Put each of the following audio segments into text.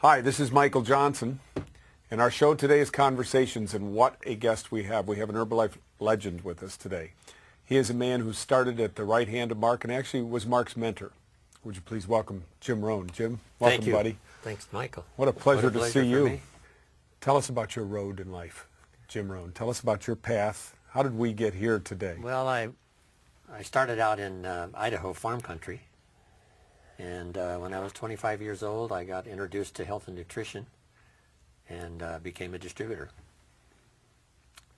Hi, this is Michael Johnson, and our show today is Conversations, and what a guest we have. We have an Herbalife legend with us today. He is a man who started at the right hand of Mark and actually was Mark's mentor. Would you please welcome Jim Rohn. Jim, welcome, Thank you, buddy. Thanks, Michael. What a pleasure to see you. Me. Tell us about your road in life, Jim Rohn. Tell us about your path. How did we get here today? Well, I started out in Idaho farm country. And when I was 25 years old, I got introduced to health and nutrition and became a distributor.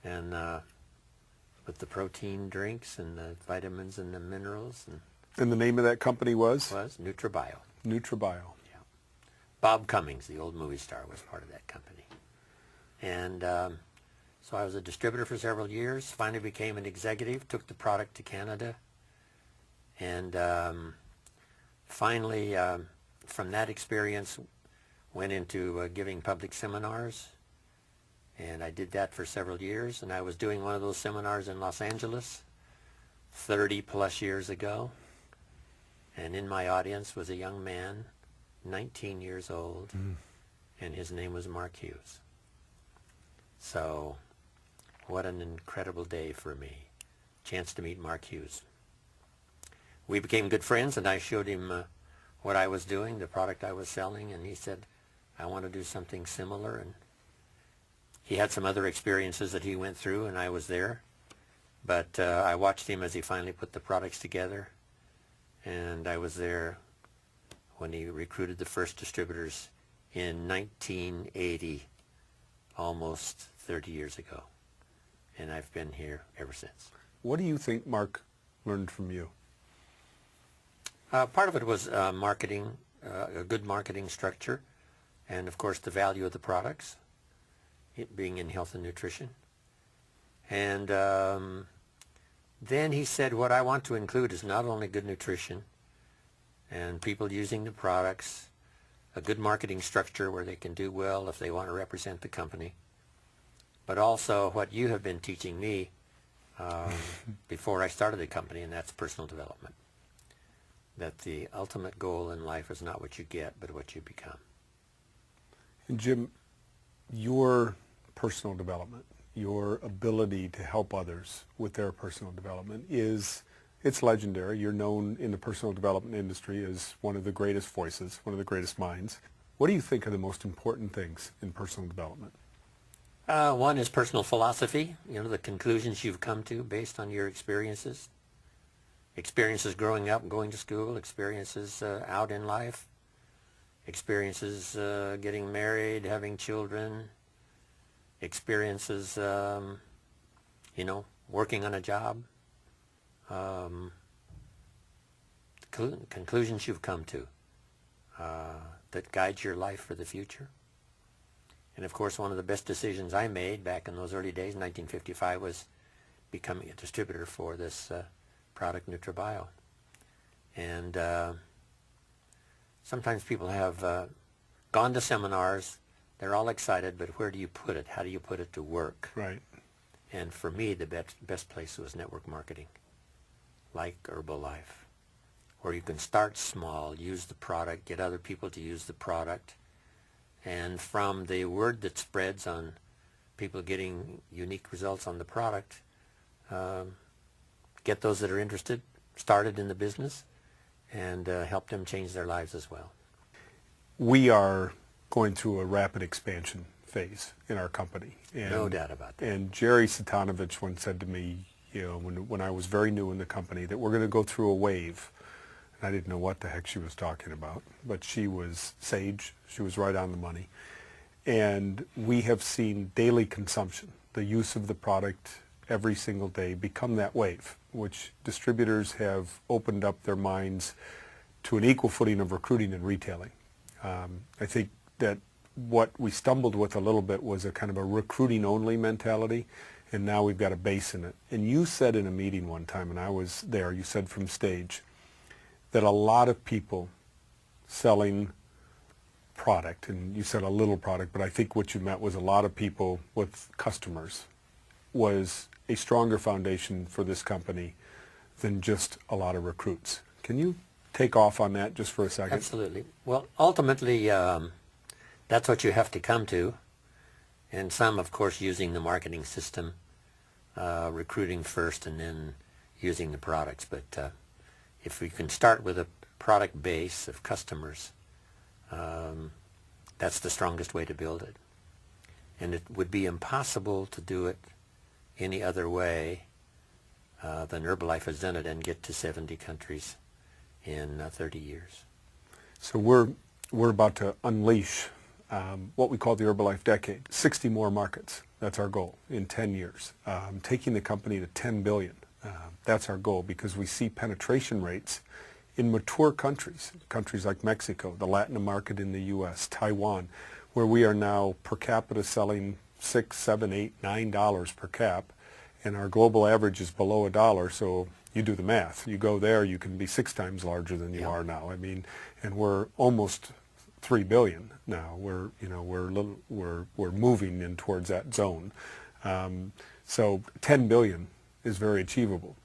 And with the protein drinks and the vitamins and the minerals. And the name of that company was? Was NutriBio. NutriBio. Yeah. Bob Cummings, the old movie star, was part of that company. And so I was a distributor for several years, finally became an executive, took the product to Canada, and finally, from that experience, went into giving public seminars, and I did that for several years, and I was doing one of those seminars in Los Angeles 30 plus years ago, and in my audience was a young man, 19 years old, and his name was Mark Hughes. So, what an incredible day for me. Chance to meet Mark Hughes. We became good friends, and I showed him what I was doing, the product I was selling, and he said, I want to do something similar. And he had some other experiences that he went through, and I was there. But I watched him as he finally put the products together, and I was there when he recruited the first distributors in 1980, almost 30 years ago. And I've been here ever since. What do you think Mark learned from you? Part of it was marketing, a good marketing structure, and of course the value of the products, it being in health and nutrition. And then he said, what I want to include is not only good nutrition and people using the products, a good marketing structure where they can do well if they want to represent the company, but also what you have been teaching me before I started the company, and that's personal development. That the ultimate goal in life is not what you get, but what you become. And Jim, your personal development, your ability to help others with their personal development it's legendary. You're known in the personal development industry as one of the greatest voices, one of the greatest minds. What do you think are the most important things in personal development? One is personal philosophy, the conclusions you've come to based on your experiences. Experiences growing up, going to school, experiences out in life, experiences getting married, having children, experiences, working on a job, conclusions you've come to that guide your life for the future. And of course, one of the best decisions I made back in those early days, 1955, was becoming a distributor for this product NutriBio. And sometimes people have gone to seminars, they're all excited, but where do you put it? How do you put it to work? Right. And for me, the best place was network marketing, like Herbalife, where you can start small, use the product, get other people to use the product, and from the word that spreads on people getting unique results on the product, get those that are interested started in the business, and help them change their lives as well. We are going through a rapid expansion phase in our company. And, no doubt about that. And Jerry Satanovich once said to me, when I was very new in the company, that we're going to go through a wave. And I didn't know what the heck she was talking about, but she was sage. She was right on the money. And we have seen daily consumption, the use of the product every single day, become that wave, which distributors have opened up their minds to an equal footing of recruiting and retailing. I think that what we stumbled with a little bit was a kind of a recruiting only mentality, and now we've got a base in it. And you said in a meeting one time, and I was there, you said from stage, that a lot of people selling product, and you said a little product, but I think what you meant was a lot of people with customers was a stronger foundation for this company than just a lot of recruits. Can you take off on that just for a second? Absolutely. Well, ultimately, that's what you have to come to. And some, of course, using the marketing system, recruiting first and then using the products. But if we can start with a product base of customers, that's the strongest way to build it. And it would be impossible to do it any other way than Herbalife has done it and get to 70 countries in 30 years. So we're about to unleash what we call the Herbalife decade, 60 more markets. That's our goal in 10 years. Taking the company to 10 billion. That's our goal because we see penetration rates in mature countries, countries like Mexico, the Latin market in the U.S., Taiwan, where we are now per capita selling $6, $7, $8, $9 per cap, and our global average is below $1. So you do the math. You go there, you can be 6 times larger than you are now. I mean, and we're almost 3 billion now. We're moving in towards that zone. So 10 billion is very achievable.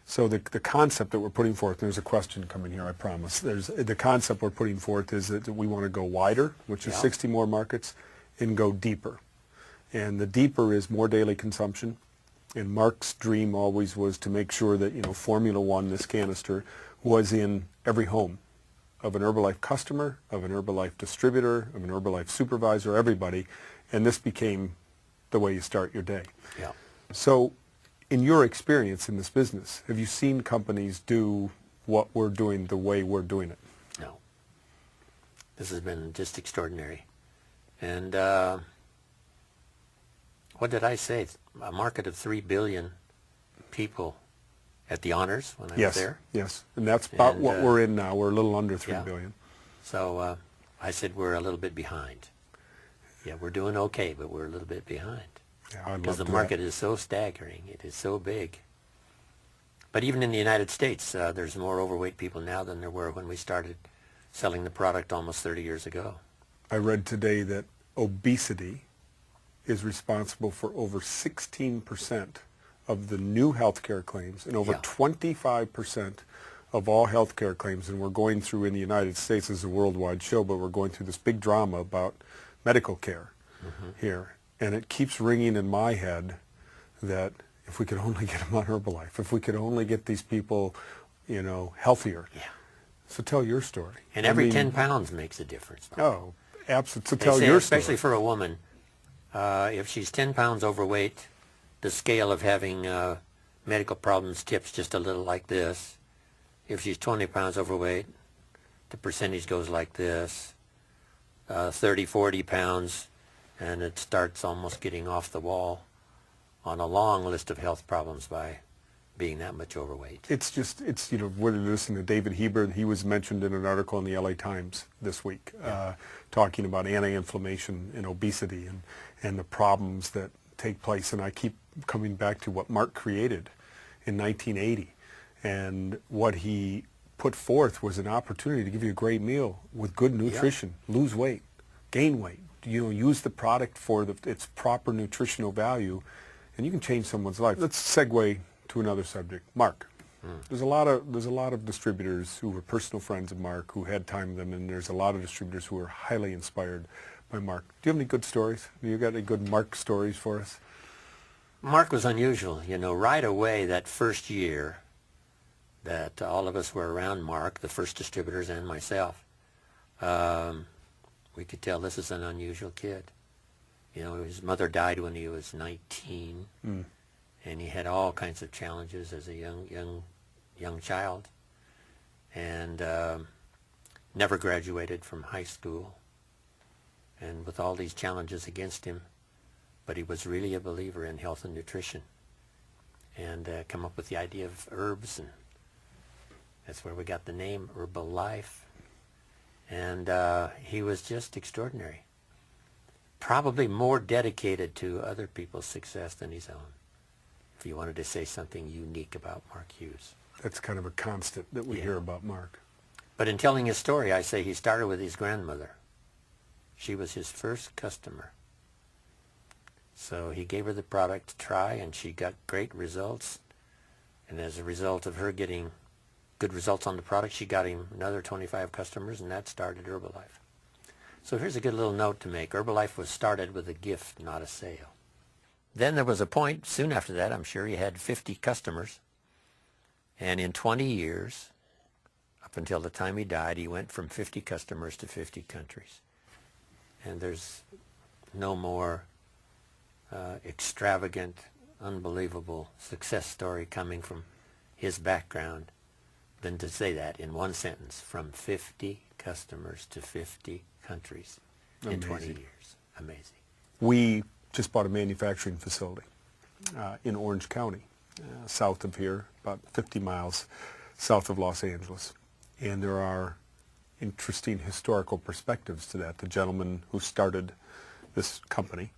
So the concept that we're putting forth, there's a question coming here, I promise. The concept we're putting forth is that we want to go wider, which is 60 more markets, and go deeper. And the deeper is more daily consumption. And Mark's dream always was to make sure that, Formula One, this canister, was in every home of an Herbalife customer, of an Herbalife distributor, of an Herbalife supervisor, everybody. And this became the way you start your day. Yeah. So in your experience in this business, have you seen companies do what we're doing the way we're doing it? No. This has been just extraordinary. And what did I say? A market of 3 billion people at the honors when I was there. Yes, and that's about what we're in now. We're a little under 3 billion. So I said we're a little bit behind. Yeah, we're doing okay, but we're a little bit behind. Yeah, because the market is so staggering. It is so big. But even in the United States, there's more overweight people now than there were when we started selling the product almost 30 years ago. I read today that obesity is responsible for over 16% of the new healthcare claims and over 25% of all healthcare claims. And we're going through in the United States, as a worldwide show, but we're going through this big drama about medical care here. And it keeps ringing in my head that if we could only get them on Herbalife, if we could only get these people, healthier. Yeah. So tell your story. And every 10 pounds makes a difference. Oh, absolutely. So tell your story. Especially for a woman, if she's 10 pounds overweight, the scale of having medical problems tips just a little like this. If she's 20 pounds overweight, the percentage goes like this. 30, 40 pounds, and it starts almost getting off the wall on a long list of health problems by being that much overweight. We're listening to David Heber. He was mentioned in an article in the LA Times this week, talking about anti-inflammation and obesity and the problems that take place. And I keep coming back to what Mark created in 1980. And what he put forth was an opportunity to give you a great meal with good nutrition, lose weight, gain weight. Use the product for its proper nutritional value, and you can change someone's life. Let's segue to another subject. Mark. There's a lot of distributors who were personal friends of Mark who had time with him, and there's a lot of distributors who are highly inspired by Mark. Do you have any good stories? You got any good Mark stories for us? Mark was unusual. Right away that first year that all of us were around Mark, the first distributors and myself, we could tell this is an unusual kid. His mother died when he was 19, and he had all kinds of challenges as a young child, and never graduated from high school, and with all these challenges against him, but he was really a believer in health and nutrition, and come up with the idea of herbs, and that's where we got the name Herbalife. And he was just extraordinary. Probably more dedicated to other people's success than his own, if you wanted to say something unique about Mark Hughes. That's kind of a constant that we hear about Mark. But in telling his story, I say he started with his grandmother. She was his first customer. So he gave her the product to try, and she got great results. And as a result of her getting good results on the product, she got him another 25 customers, and that started Herbalife. So here's a good little note to make. Herbalife was started with a gift, not a sale. Then there was a point, soon after that, I'm sure he had 50 customers. And in 20 years, up until the time he died, he went from 50 customers to 50 countries. And there's no more extravagant, unbelievable success story coming from his background than to say that in one sentence, from 50 customers to 50 countries in 20 years. Amazing. We just bought a manufacturing facility in Orange County, south of here, about 50 miles south of Los Angeles. And there are interesting historical perspectives to that. The gentleman who started this company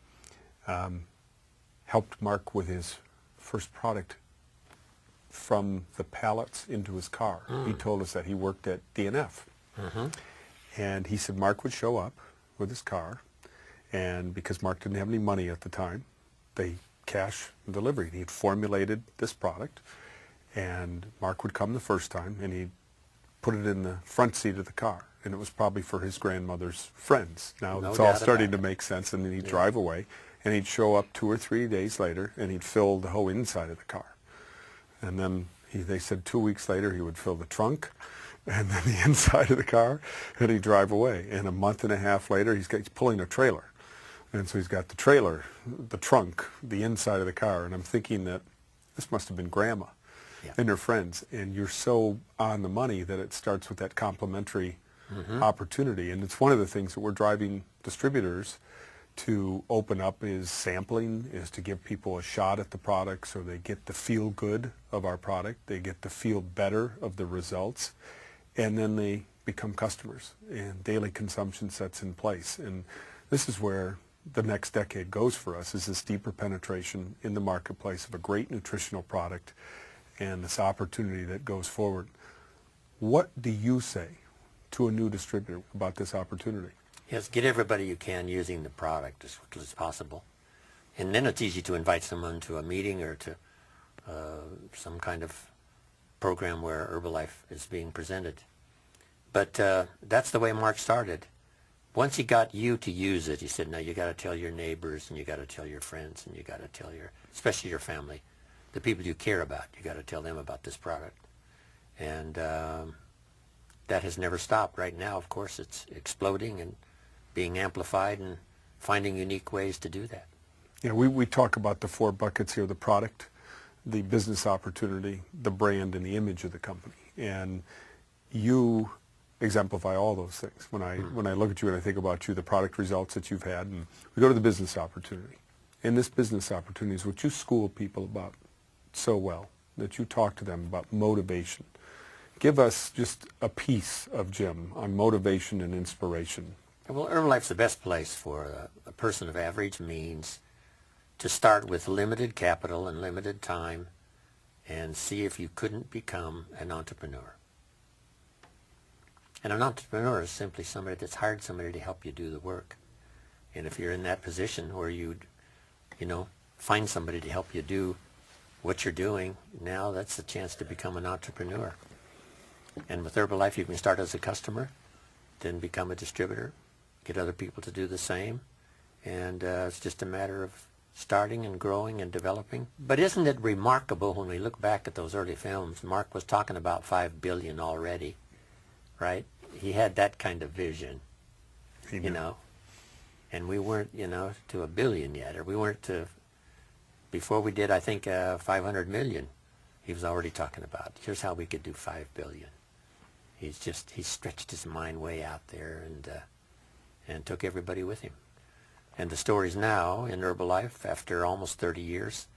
helped Mark with his first product from the pallets into his car. He told us that he worked at DNF. And he said Mark would show up with his car, and because Mark didn't have any money at the time, they cash delivery. He'd formulated this product, and Mark would come the first time, and he'd put it in the front seat of the car, and it was probably for his grandmother's friends. Now No it's all doubt starting about to it. make sense, and then he'd drive away, and he'd show up 2 or 3 days later, and he'd fill the whole inside of the car. And then they said 2 weeks later he would fill the trunk, and then the inside of the car, and he'd drive away. And a month and a half later, he's pulling a trailer. And so he's got the trailer, the trunk, the inside of the car. And I'm thinking that this must have been Grandma and her friends. And you're so on the money that it starts with that complementary opportunity. And it's one of the things that we're driving distributors to open up is sampling, is to give people a shot at the product so they get the feel good of our product, they get the feel better of the results, and then they become customers and daily consumption sets in place. And this is where the next decade goes for us, is this deeper penetration in the marketplace of a great nutritional product and this opportunity that goes forward. What do you say to a new distributor about this opportunity? Yes, get everybody you can using the product as quickly as possible. And then it's easy to invite someone to a meeting or to some kind of program where Herbalife is being presented. But that's the way Mark started. Once he got you to use it, he said, now you got to tell your neighbors, and you got to tell your friends, and you got to tell especially your family, the people you care about. You got to tell them about this product. And that has never stopped. Right now, of course, it's exploding and being amplified and finding unique ways to do that. Yeah, we talk about the 4 buckets here: the product, the business opportunity, the brand, and the image of the company. And you exemplify all those things. When I look at you and I think about you, the product results that you've had, and we go to the business opportunity. And this business opportunity is what you school people about so well, that you talk to them about motivation. Give us just a piece of Jim on motivation and inspiration. Well, Herbalife's the best place for a person of average means to start with limited capital and limited time and see if you couldn't become an entrepreneur. And an entrepreneur is simply somebody that's hired somebody to help you do the work. And if you're in that position where you'd, find somebody to help you do what you're doing, now that's the chance to become an entrepreneur. And with Herbalife, you can start as a customer, then become a distributor, get other people to do the same, and it's just a matter of starting and growing and developing. But isn't it remarkable when we look back at those early films? Mark was talking about 5 billion already, right? He had that kind of vision, and we weren't, to 1 billion yet, or we weren't to, before we did, I think, 500 million, he was already talking about, here's how we could do 5 billion. He stretched his mind way out there and took everybody with him. And the stories now in Herbalife, after almost 30 years,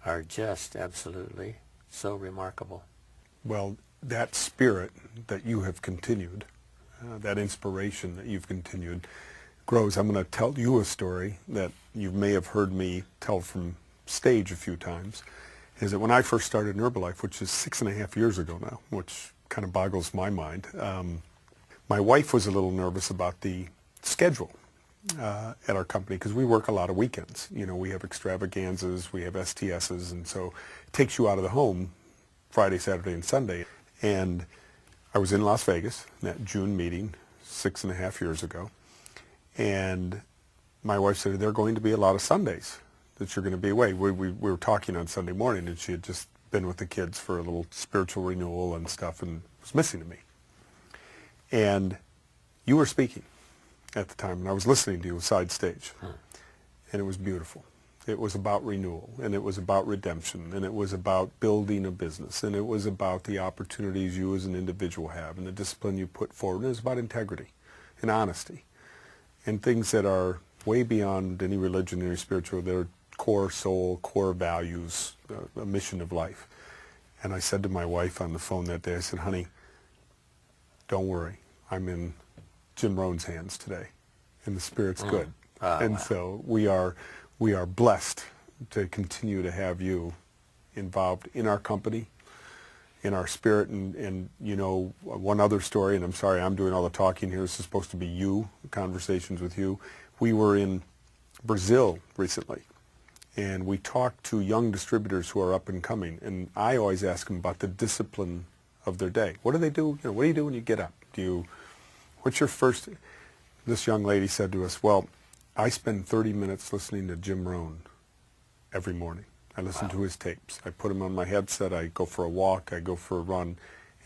are just absolutely so remarkable. Well, that spirit that you have continued, that inspiration that you've continued, grows. I'm going to tell you a story that you may have heard me tell from stage a few times, is that when I first started in Herbalife, which is 6.5 years ago now, which kind of boggles my mind, my wife was a little nervous about the schedule at our company, because we work a lot of weekends. We have extravaganzas, we have STSs, and so it takes you out of the home Friday, Saturday, and Sunday. And I was in Las Vegas, in that June meeting 6.5 years ago, And my wife said, there are going to be a lot of Sundays that you're going to be away. We were talking on Sunday morning, and she had just been with the kids for a little spiritual renewal and stuff and was missing to me. And you were speaking at the time, and I was listening to you side stage. And it was beautiful. It was about renewal, and it was about redemption, and it was about building a business, and it was about the opportunities you as an individual have and the discipline you put forward. And it was about integrity and honesty and things that are way beyond any religion, any spiritual. They're core soul, core values, a mission of life. And I said to my wife on the phone that day, I said, honey, don't worry. I'm in Jim Rohn's hands today, and the Spirit's good. And wow. So we are blessed to continue to have you involved in our company, in our spirit. And you know, one other story, and I'm sorry I'm doing all the talking here. This is supposed to be you, conversations with you. We were in Brazil recently, and we talked to young distributors who are up and coming, and I always ask them about the discipline of their day. What do they do? You know, what do you do when you get up? What's your first? This young lady said to us, well, I spend 30 minutes listening to Jim Rohn every morning. I listen to his tapes. I put him on my headset. I go for a walk. I go for a run.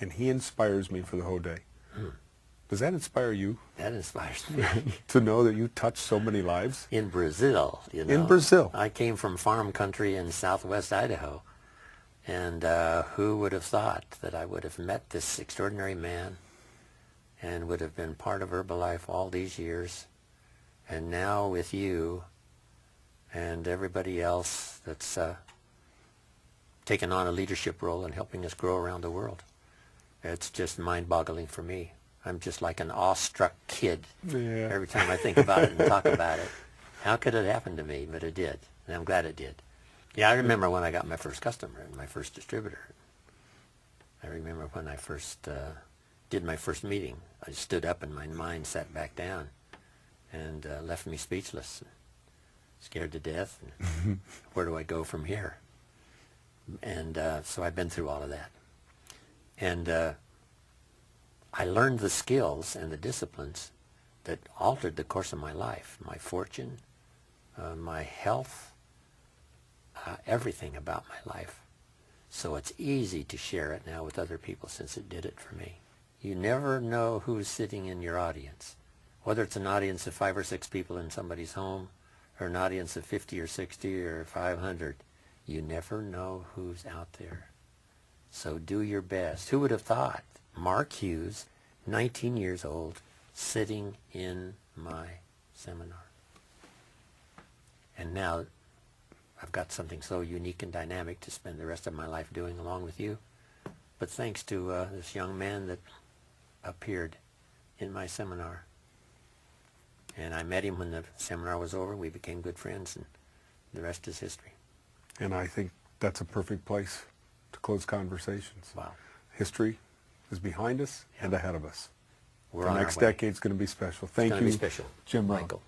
And he inspires me for the whole day. Does that inspire you? That inspires me. To know that you touch so many lives? In Brazil, you know. In Brazil. I came from farm country in southwest Idaho. And who would have thought that I would have met this extraordinary man and would have been part of Herbalife all these years? And now with you and everybody else that's taken on a leadership role and helping us grow around the world. It's just mind-boggling for me. I'm just like an awestruck kid every time I think about it and talk about it. How could it happen to me? But it did, and I'm glad it did. Yeah, I remember when I got my first customer and my first distributor. I remember when I first did my first meeting. I stood up and my mind sat back down and left me speechless, and scared to death. And where do I go from here? And so I've been through all of that. And I learned the skills and the disciplines that altered the course of my life, my fortune, my health, everything about my life. So it's easy to share it now with other people since it did it for me. You never know who's sitting in your audience. Whether it's an audience of 5 or 6 people in somebody's home, or an audience of 50 or 60 or 500, you never know who's out there. So do your best. Who would have thought? Mark Hughes, 19 years old, sitting in my seminar. And now I've got something so unique and dynamic to spend the rest of my life doing along with you. But thanks to this young man that appeared in my seminar. And I met him when the seminar was over. We became good friends, and the rest is history. And I think that's a perfect place to close conversations. Wow. History is behind us and ahead of us. We're the on next our way. decade's going to be special. Thank you, It's going to be special. Jim Rohn. Michael.